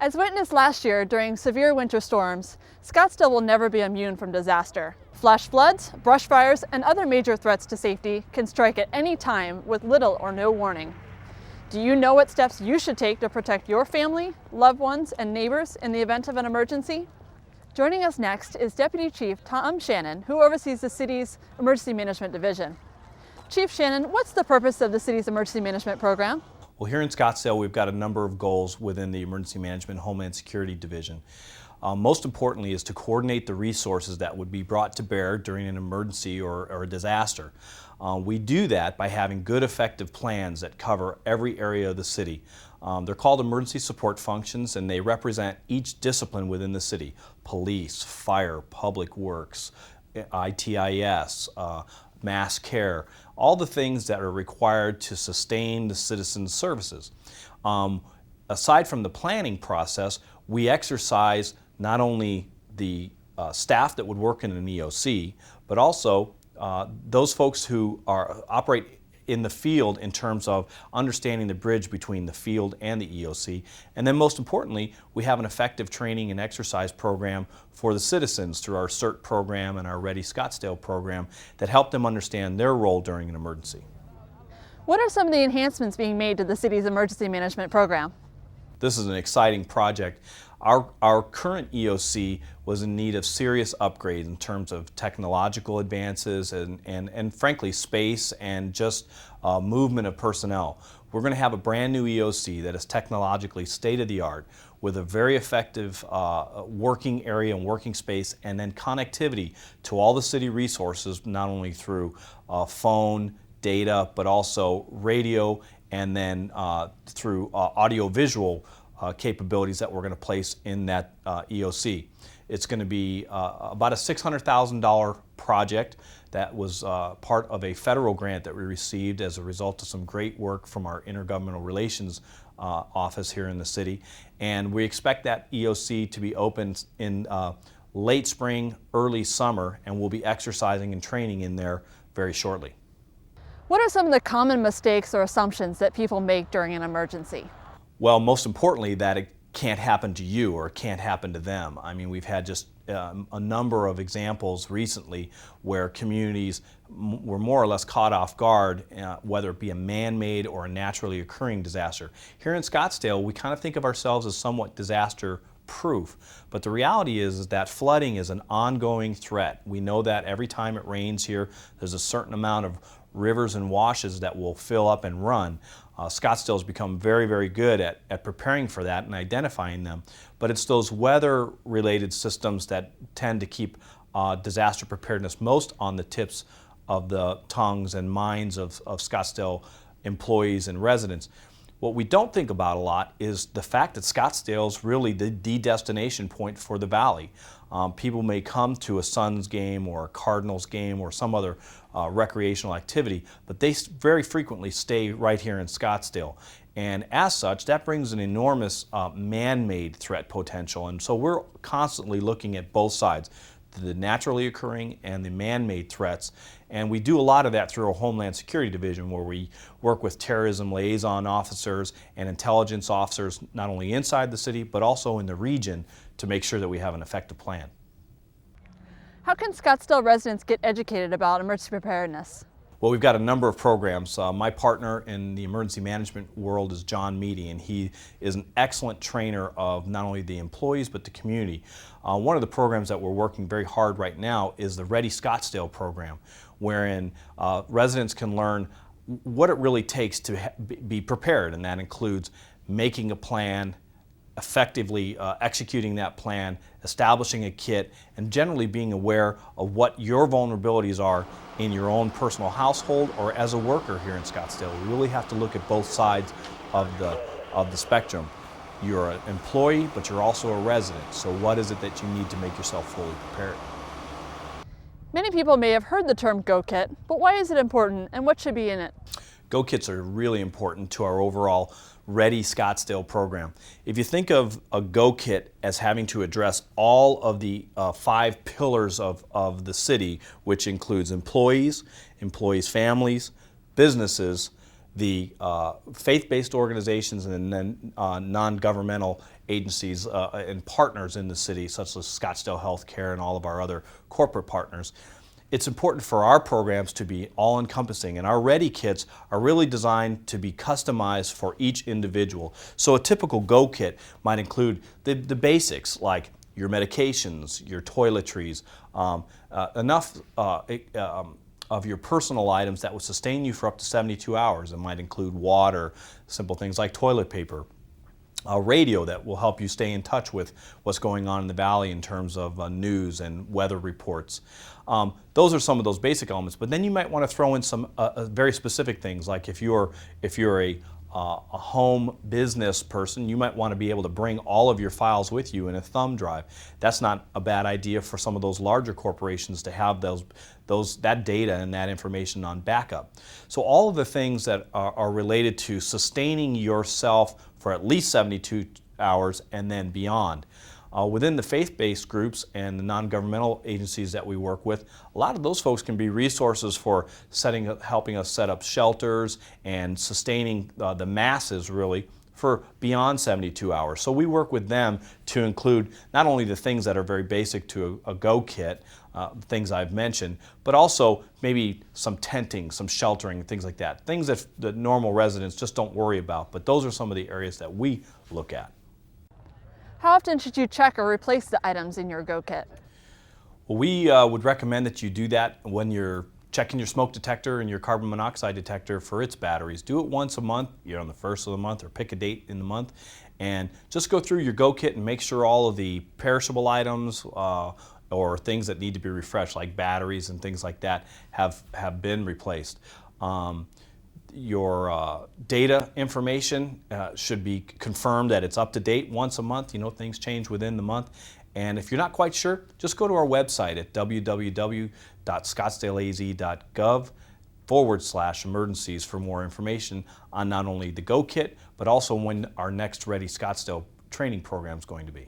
As witnessed last year during severe winter storms, Scottsdale will never be immune from disaster. Flash floods, brush fires, and other major threats to safety can strike at any time with little or no warning. Do you know what steps you should take to protect your family, loved ones, and neighbors in the event of an emergency? Joining us next is Deputy Chief Tom Shannon, who oversees the city's Emergency Management Division. Chief Shannon, what's the purpose of the city's emergency management program? Well, here in Scottsdale, we've got a number of goals within the Emergency Management Homeland Security Division. Most importantly is to coordinate the resources that would be brought to bear during an emergency or a disaster. We do that by having good, effective plans that cover every area of the city. They're called emergency support functions, and they represent each discipline within the city: police, fire, public works, ITIS, mass care, all the things that are required to sustain the citizens' services. Aside from the planning process, we exercise not only the staff that would work in an EOC, but also those folks who operate in the field in terms of understanding the bridge between the field and the EOC. And then most importantly, we have an effective training and exercise program for the citizens through our CERT program and our Ready Scottsdale program that help them understand their role during an emergency. What are some of the enhancements being made to the city's emergency management program? This is an exciting project. Our current EOC was in need of serious upgrades in terms of technological advances and frankly space and just movement of personnel. We're going to have a brand new EOC that is technologically state-of-the-art with a very effective working area and working space, and then connectivity to all the city resources, not only through phone, data, but also radio, and then through audio-visual capabilities that we're going to place in that EOC. It's going to be about a $600,000 project that was part of a federal grant that we received as a result of some great work from our Intergovernmental Relations office here in the city. And we expect that EOC to be open in late spring, early summer, and we'll be exercising and training in there very shortly. What are some of the common mistakes or assumptions that people make during an emergency? Well, most importantly, that it can't happen to you or it can't happen to them. I mean, we've had just a number of examples recently where communities were more or less caught off guard, whether it be a man-made or a naturally occurring disaster. Here in Scottsdale, we kind of think of ourselves as somewhat disaster-proof, but the reality is that flooding is an ongoing threat. We know that every time it rains here, there's a certain amount of rivers and washes that will fill up and run. Scottsdale has become very, very good at preparing for that and identifying them. But it's those weather-related systems that tend to keep disaster preparedness most on the tips of the tongues and minds of Scottsdale employees and residents. What we don't think about a lot is the fact that Scottsdale is really the destination point for the valley. People may come to a Suns game or a Cardinals game or some other recreational activity, but they very frequently stay right here in Scottsdale. And as such, that brings an enormous man-made threat potential. And so we're constantly looking at both sides, the naturally occurring and the man-made threats. And we do a lot of that through our Homeland Security Division, where we work with terrorism liaison officers and intelligence officers, not only inside the city, but also in the region, to make sure that we have an effective plan. How can Scottsdale residents get educated about emergency preparedness? Well, we've got a number of programs. My partner in the emergency management world is John Meady, and he is an excellent trainer of not only the employees but the community. One of the programs that we're working very hard right now is the Ready Scottsdale program, wherein residents can learn what it really takes to be prepared, and that includes making a plan, effectively executing that plan, establishing a kit, and generally being aware of what your vulnerabilities are in your own personal household or as a worker here in Scottsdale. We really have to look at both sides of the spectrum. You're an employee, but you're also a resident. So what is it that you need to make yourself fully prepared? Many people may have heard the term Go Kit, but why is it important and what should be in it? Go Kits are really important to our overall Ready Scottsdale program. If you think of a Go Kit as having to address all of the 5 pillars of the city, which includes employees, families, businesses, the faith-based organizations and then non-governmental agencies and partners in the city, such as Scottsdale Healthcare and all of our other corporate partners. It's important for our programs to be all-encompassing, and our Ready kits are really designed to be customized for each individual. So a typical Go kit might include the basics like your medications, your toiletries, enough of your personal items that would sustain you for up to 72 hours. It might include water, simple things like toilet paper, a radio that will help you stay in touch with what's going on in the valley in terms of news and weather reports. Those are some of those basic elements, but then you might want to throw in some very specific things, like if you're a home business person, you might want to be able to bring all of your files with you in a thumb drive. That's not a bad idea for some of those larger corporations to have that data and that information on backup. So all of the things that are related to sustaining yourself for at least 72 hours and then beyond. Within the faith-based groups and the non-governmental agencies that we work with, a lot of those folks can be resources for helping us set up shelters and sustaining the masses really for beyond 72 hours. So we work with them to include not only the things that are very basic to a Go kit, things I've mentioned, but also maybe some tenting, some sheltering, things like that. Things that the normal residents just don't worry about, but those are some of the areas that we look at. How often should you check or replace the items in your Go kit? Well, we would recommend that you do that when you're checking your smoke detector and your carbon monoxide detector for its batteries. Do it once a month, on the first of the month, or pick a date in the month, and just go through your Go kit and make sure all of the perishable items or things that need to be refreshed, like batteries and things like that, have been replaced. Your data information should be confirmed that it's up to date once a month. Things change within the month. And if you're not quite sure, just go to our website at www.scottsdaleaz.gov/emergencies for more information on not only the Go kit, but also when our next Ready Scottsdale training program is going to be.